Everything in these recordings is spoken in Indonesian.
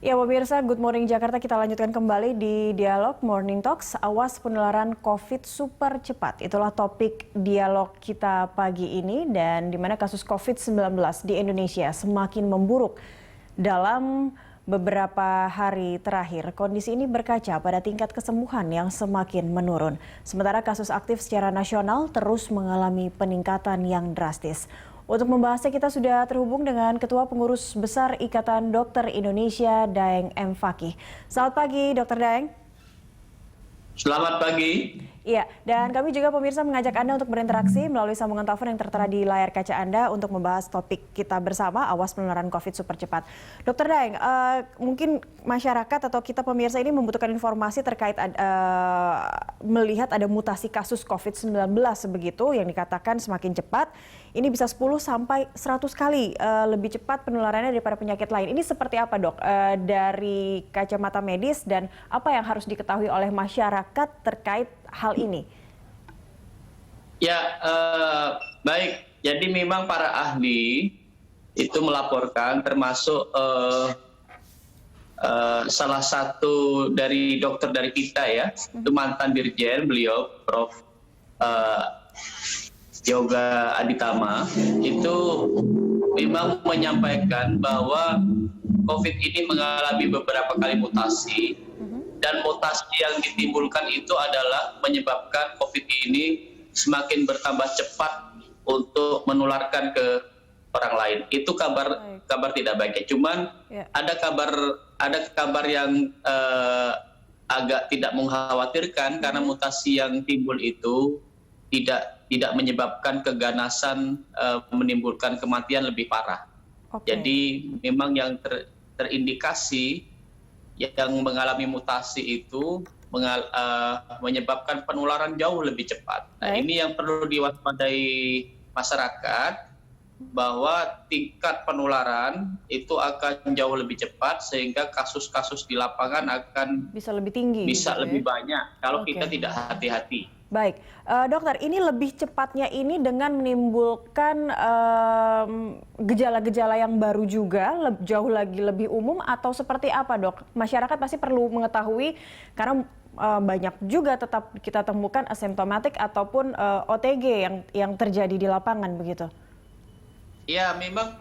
Ya pemirsa, Good Morning Jakarta kita lanjutkan kembali di Dialog Morning Talks, awas penularan COVID super cepat. Itulah topik dialog kita pagi ini dan di mana kasus COVID-19 di Indonesia semakin memburuk dalam beberapa hari terakhir. Kondisi ini berkaca pada tingkat kesembuhan yang semakin menurun. Sementara kasus aktif secara nasional terus mengalami peningkatan yang drastis. Untuk membahasnya kita sudah terhubung dengan Ketua Pengurus Besar Ikatan Dokter Indonesia, Daeng M. Fakih. Selamat pagi, Dr. Daeng. Selamat pagi. Iya, dan kami juga pemirsa mengajak Anda untuk berinteraksi melalui sambungan telepon yang tertera di layar kaca Anda untuk membahas topik kita bersama, awas penularan COVID super cepat. Dr. Daeng, mungkin masyarakat atau kita pemirsa ini membutuhkan informasi terkait melihat ada mutasi kasus COVID-19 begitu yang dikatakan semakin cepat. Ini bisa 10 sampai 100 kali lebih cepat penularannya daripada penyakit lain. Ini seperti apa, Dok, dari kacamata medis dan apa yang harus diketahui oleh masyarakat terkait hal ini? Ya, baik. Jadi memang para ahli itu melaporkan, termasuk salah satu dari dokter dari kita ya, itu mantan dirjen beliau, Prof. Yoga Aditama, itu memang menyampaikan bahwa COVID ini mengalami beberapa kali mutasi. Dan mutasi yang ditimbulkan itu adalah menyebabkan COVID ini semakin bertambah cepat untuk menularkan ke orang lain. Itu kabar tidak baik. Cuman ada kabar yang agak tidak mengkhawatirkan karena mutasi yang timbul itu tidak menyebabkan keganasan menimbulkan kematian lebih parah. Jadi memang yang terindikasi yang mengalami mutasi itu menyebabkan penularan jauh lebih cepat. Nah, ini yang perlu diwaspadai masyarakat, bahwa tingkat penularan itu akan jauh lebih cepat sehingga kasus-kasus di lapangan akan bisa lebih tinggi, bisa lebih banyak kalau kita tidak hati-hati. Baik, dokter, ini lebih cepatnya ini dengan menimbulkan gejala-gejala yang baru juga, jauh lagi lebih umum atau seperti apa, Dok? Masyarakat pasti perlu mengetahui karena banyak juga tetap kita temukan asimptomatik ataupun OTG yang terjadi di lapangan begitu. Ya, memang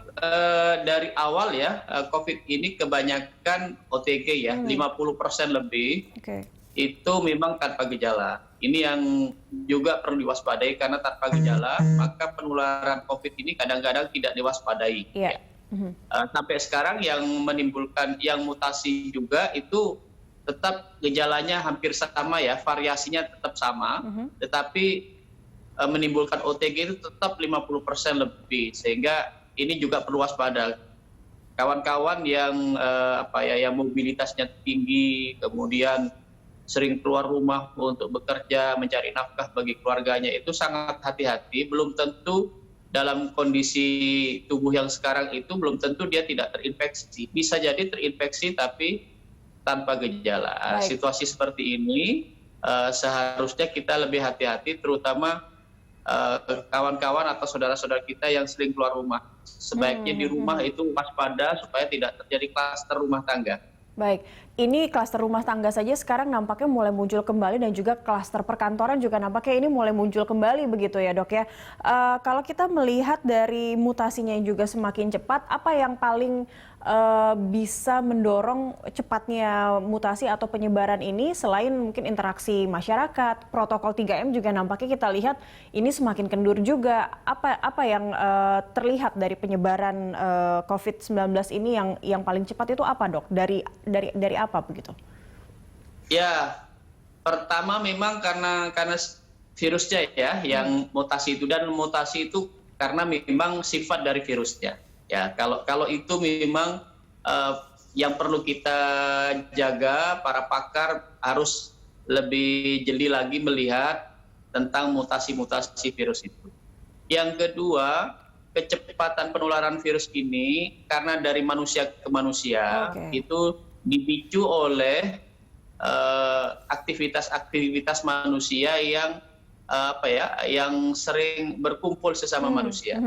dari awal ya COVID ini kebanyakan OTG ya, 50% lebih. Itu memang tanpa gejala. Ini yang juga perlu diwaspadai karena tanpa gejala, maka penularan COVID ini kadang-kadang tidak diwaspadai. Sampai sekarang yang menimbulkan, yang mutasi juga itu tetap gejalanya hampir sama ya, variasinya tetap sama, tetapi menimbulkan OTG itu tetap 50% lebih, sehingga ini juga perlu waspada. Kawan-kawan yang yang mobilitasnya tinggi, kemudian sering keluar rumah untuk bekerja, mencari nafkah bagi keluarganya, itu sangat hati-hati. Belum tentu dalam kondisi tubuh yang sekarang itu, belum tentu dia tidak terinfeksi. Bisa jadi terinfeksi tapi tanpa gejala. Situasi seperti ini seharusnya kita lebih hati-hati, terutama kawan-kawan atau saudara-saudara kita yang sering keluar rumah. Sebaiknya di rumah itu waspada supaya tidak terjadi klaster rumah tangga. Baik, ini klaster rumah tangga saja sekarang nampaknya mulai muncul kembali dan juga klaster perkantoran juga nampaknya ini mulai muncul kembali begitu ya, Dok ya. Kalau kita melihat dari mutasinya yang juga semakin cepat, apa yang paling bisa mendorong cepatnya mutasi atau penyebaran ini selain mungkin interaksi masyarakat, protokol 3M juga nampaknya kita lihat ini semakin kendur juga. Apa yang terlihat dari penyebaran COVID-19 ini yang paling cepat itu apa, Dok? Dari apa begitu? Ya, pertama memang karena virusnya ya yang mutasi itu, dan mutasi itu karena memang sifat dari virusnya. Ya, kalau itu memang yang perlu kita jaga, para pakar harus lebih jeli lagi melihat tentang mutasi-mutasi virus itu. Yang kedua, kecepatan penularan virus ini karena dari manusia ke manusia itu dipicu oleh aktivitas-aktivitas manusia yang yang sering berkumpul sesama manusia.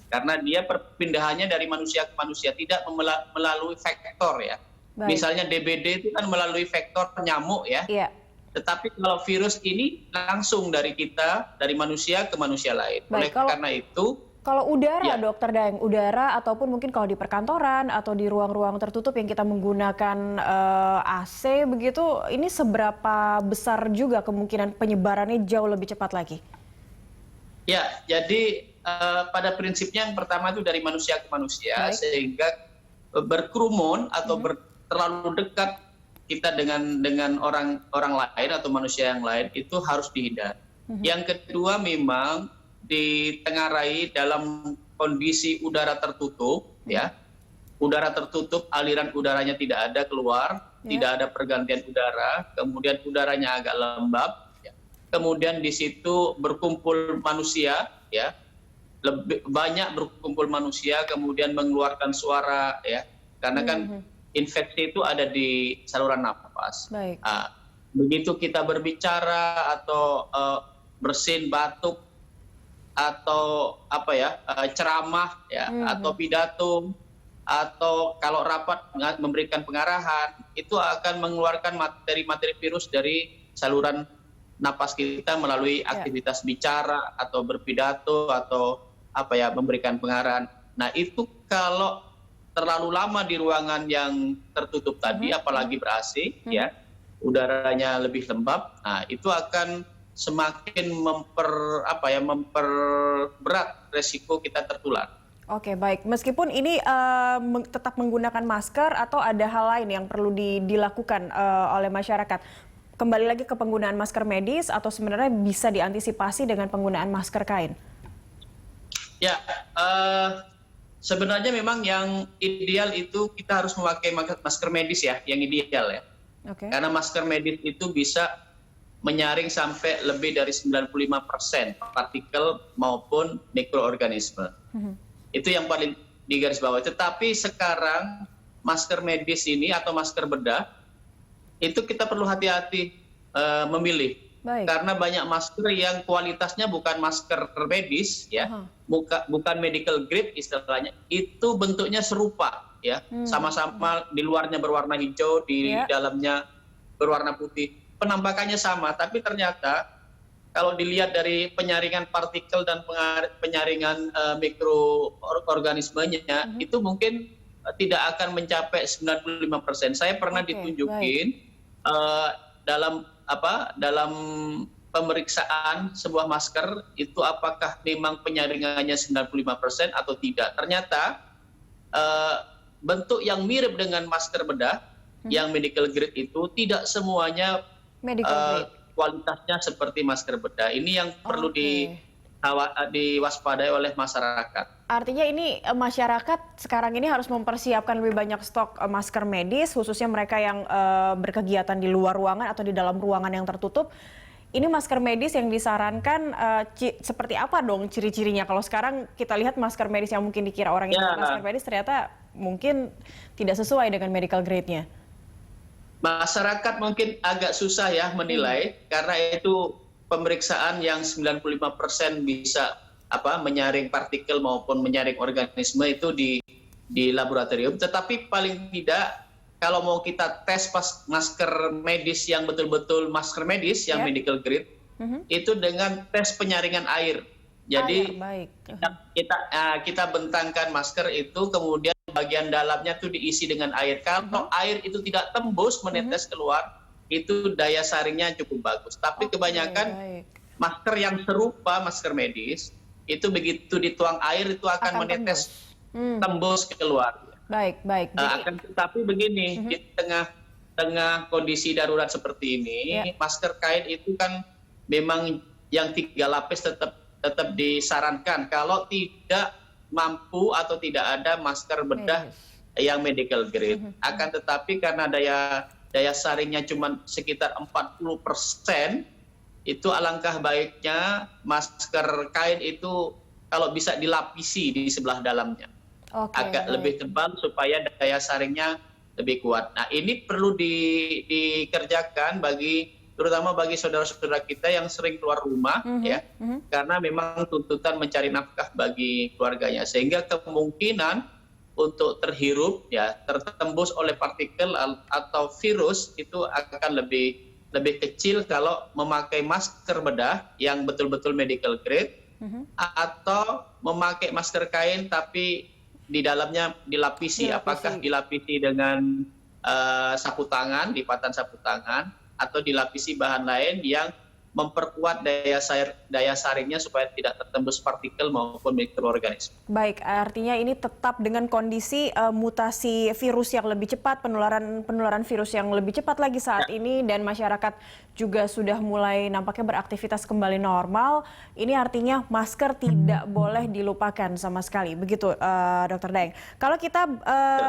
Karena dia perpindahannya dari manusia ke manusia tidak melalui vektor ya. Misalnya DBD itu kan melalui vektor nyamuk ya. Iya. Tetapi kalau virus ini langsung dari kita, dari manusia ke manusia lain. Oleh karena itu, kalau udara, ya. Dokter Daeng, udara ataupun mungkin kalau di perkantoran atau di ruang-ruang tertutup yang kita menggunakan AC begitu, ini seberapa besar juga kemungkinan penyebarannya jauh lebih cepat lagi? Ya, jadi pada prinsipnya yang pertama itu dari manusia ke manusia, sehingga berkerumun atau terlalu dekat kita dengan orang lain atau manusia yang lain itu harus dihindari. Yang kedua memang ditengarai dalam kondisi udara tertutup, ya, udara tertutup, aliran udaranya tidak ada keluar, tidak ada pergantian udara, kemudian udaranya agak lembab, ya. Kemudian di situ berkumpul manusia, ya, lebih banyak berkumpul manusia, kemudian mengeluarkan suara, ya, karena kan infeksi itu ada di saluran nafas. Nah, begitu kita berbicara atau bersin, batuk, atau ceramah ya, atau pidato, atau kalau rapat memberikan pengarahan, itu akan mengeluarkan materi-materi virus dari saluran napas kita melalui aktivitas bicara atau berpidato atau memberikan pengarahan. Nah, itu kalau terlalu lama di ruangan yang tertutup tadi, apalagi ber-AC, ya, udaranya lebih lembab, nah itu akan semakin memperberat resiko kita tertular. Oke, baik. Meskipun ini tetap menggunakan masker atau ada hal lain yang perlu dilakukan oleh masyarakat. Kembali lagi ke penggunaan masker medis atau sebenarnya bisa diantisipasi dengan penggunaan masker kain? Ya, sebenarnya memang yang ideal itu kita harus memakai masker medis ya, yang ideal ya. Karena masker medis itu bisa menyaring sampai lebih dari 95% partikel maupun mikroorganisme. Itu yang paling digarisbawahi. Tetapi sekarang masker medis ini atau masker bedah, itu kita perlu hati-hati memilih. Karena banyak masker yang kualitasnya bukan masker medis, ya, bukan medical grade istilahnya, itu bentuknya serupa, ya, sama-sama di luarnya berwarna hijau, di dalamnya berwarna putih. Penampakannya sama, tapi ternyata kalau dilihat dari penyaringan partikel dan penyaringan mikroorganismenya, itu mungkin tidak akan mencapai 95%. Saya pernah ditunjukin dalam pemeriksaan sebuah masker itu apakah memang penyaringannya 95% atau tidak. Ternyata bentuk yang mirip dengan masker bedah yang medical grade itu tidak semuanya kualitasnya seperti masker bedah. Ini yang perlu diwaspadai oleh masyarakat. Artinya ini masyarakat sekarang ini harus mempersiapkan lebih banyak stok masker medis, khususnya mereka yang berkegiatan di luar ruangan atau di dalam ruangan yang tertutup. Ini masker medis yang disarankan seperti apa dong ciri-cirinya? Kalau sekarang kita lihat masker medis yang mungkin dikira orang itu masker medis ternyata mungkin tidak sesuai dengan medical grade-nya. Masyarakat mungkin agak susah ya menilai, karena itu pemeriksaan yang 95% bisa menyaring partikel maupun menyaring organisme itu di laboratorium. Tetapi paling tidak kalau mau kita tes masker medis yang betul-betul masker medis yang medical grade, itu dengan tes penyaringan air. Jadi kita bentangkan masker itu, kemudian bagian dalamnya tuh diisi dengan air. Kalau air itu tidak tembus menetes keluar, itu daya saringnya cukup bagus. Tapi kebanyakan masker yang serupa masker medis itu begitu dituang air itu akan menetes tembus keluar. Baik. Tetapi begini, di tengah kondisi darurat seperti ini, masker kain itu kan memang yang 3 lapis tetap disarankan kalau tidak mampu atau tidak ada masker bedah yang medical grade. Akan tetapi karena daya saringnya cuma sekitar 40%, itu alangkah baiknya masker kain itu kalau bisa dilapisi di sebelah dalamnya. Agak lebih tebal supaya daya saringnya lebih kuat. Nah, ini perlu dikerjakan terutama bagi saudara-saudara kita yang sering keluar rumah, ya, karena memang tuntutan mencari nafkah bagi keluarganya, sehingga kemungkinan untuk terhirup ya, tertembus oleh partikel atau virus itu akan lebih kecil kalau memakai masker bedah yang betul-betul medical grade atau memakai masker kain tapi di dalamnya dilapisi. Apakah dilapisi dengan sapu tangan, lipatan sapu tangan, atau dilapisi bahan lain yang memperkuat daya saringnya supaya tidak tertembus partikel maupun mikroorganisme. Baik, artinya ini tetap dengan kondisi mutasi virus yang lebih cepat, penularan virus yang lebih cepat lagi saat ini, dan masyarakat juga sudah mulai nampaknya beraktivitas kembali normal. Ini artinya masker tidak boleh dilupakan sama sekali, begitu Dr. Daeng. Kalau kita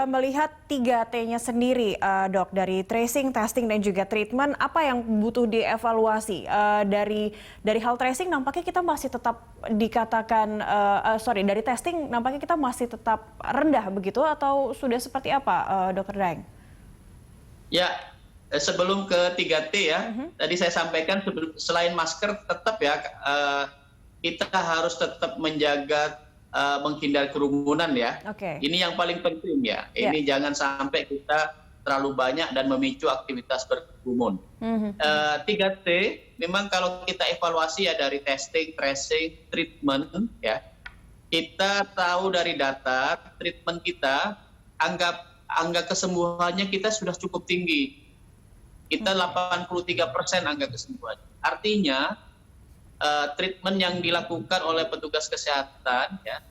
melihat 3T-nya sendiri, Dok, dari tracing, testing, dan juga treatment, apa yang butuh dievaluasi? Dari hal tracing nampaknya kita masih tetap dikatakan dari testing nampaknya kita masih tetap rendah begitu, atau sudah seperti apa Dr. Daeng? Ya, sebelum ke 3T ya, tadi saya sampaikan selain masker tetap ya kita harus tetap menjaga menghindari kerumunan ya. Ini yang paling penting ya. Ini jangan sampai kita terlalu banyak dan memicu aktivitas berkerumun. 3T memang kalau kita evaluasi ya dari testing, tracing, treatment ya, kita tahu dari data treatment kita angka kesembuhannya kita sudah cukup tinggi. Kita 83% angka kesembuhan. Artinya treatment yang dilakukan oleh petugas kesehatan ya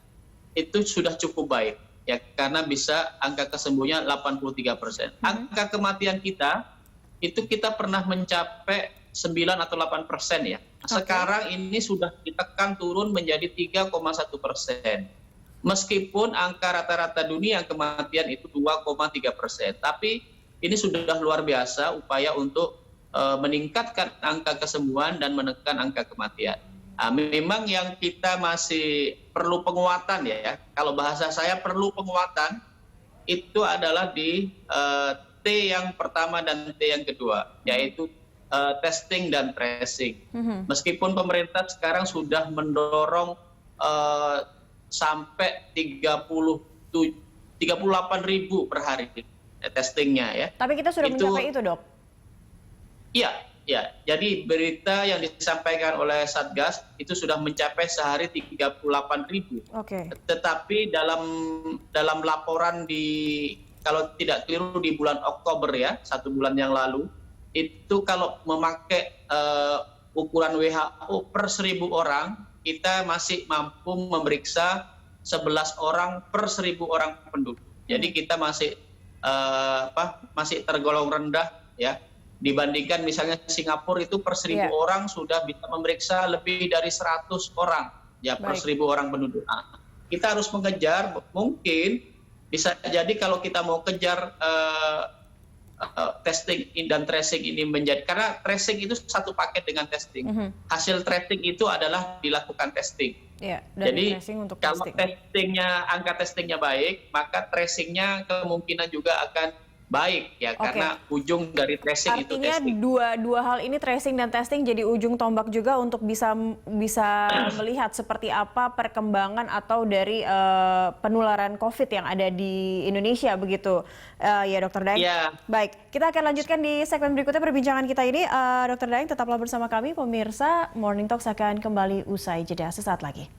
itu sudah cukup baik. Ya, karena bisa angka kesembuhnya 83%. Angka kematian kita, itu kita pernah mencapai 9 atau 8% ya. Sekarang ini sudah ditekan turun menjadi 3,1%. Meskipun angka rata-rata dunia kematian itu 2,3%. Tapi ini sudah luar biasa upaya untuk meningkatkan angka kesembuhan dan menekan angka kematian. Memang yang kita masih perlu penguatan ya, kalau bahasa saya perlu penguatan, itu adalah di T yang pertama dan T yang kedua, yaitu testing dan tracing. Meskipun pemerintah sekarang sudah mendorong sampai 38.000 per hari testingnya ya. Tapi kita sudah mencapai itu, Dok? Iya. Ya, jadi berita yang disampaikan oleh Satgas itu sudah mencapai sehari 38.000. Tetapi dalam laporan kalau tidak keliru di bulan Oktober ya, 1 bulan yang lalu, itu kalau memakai ukuran WHO per 1.000 orang, kita masih mampu memeriksa 11 orang per 1.000 orang penduduk. Jadi kita masih tergolong rendah ya. Dibandingkan misalnya Singapura itu per 1.000 orang sudah bisa memeriksa lebih dari 100 orang ya per 1.000 orang penduduk. Kita harus mengejar, mungkin bisa jadi kalau kita mau kejar testing dan tracing ini menjadi, karena tracing itu satu paket dengan testing. Hasil tracing itu adalah dilakukan testing. Jadi kalau angka testingnya baik, maka tracingnya kemungkinan juga akan baik ya, karena ujung dari tracing itu testing. Artinya dua hal ini, tracing dan testing, jadi ujung tombak juga untuk bisa melihat seperti apa perkembangan atau dari penularan COVID yang ada di Indonesia begitu ya, Dr. Daeng? Baik, kita akan lanjutkan di segmen berikutnya perbincangan kita ini. Dr. Daeng, tetaplah bersama kami pemirsa. Morning Talks akan kembali usai jeda sesaat lagi.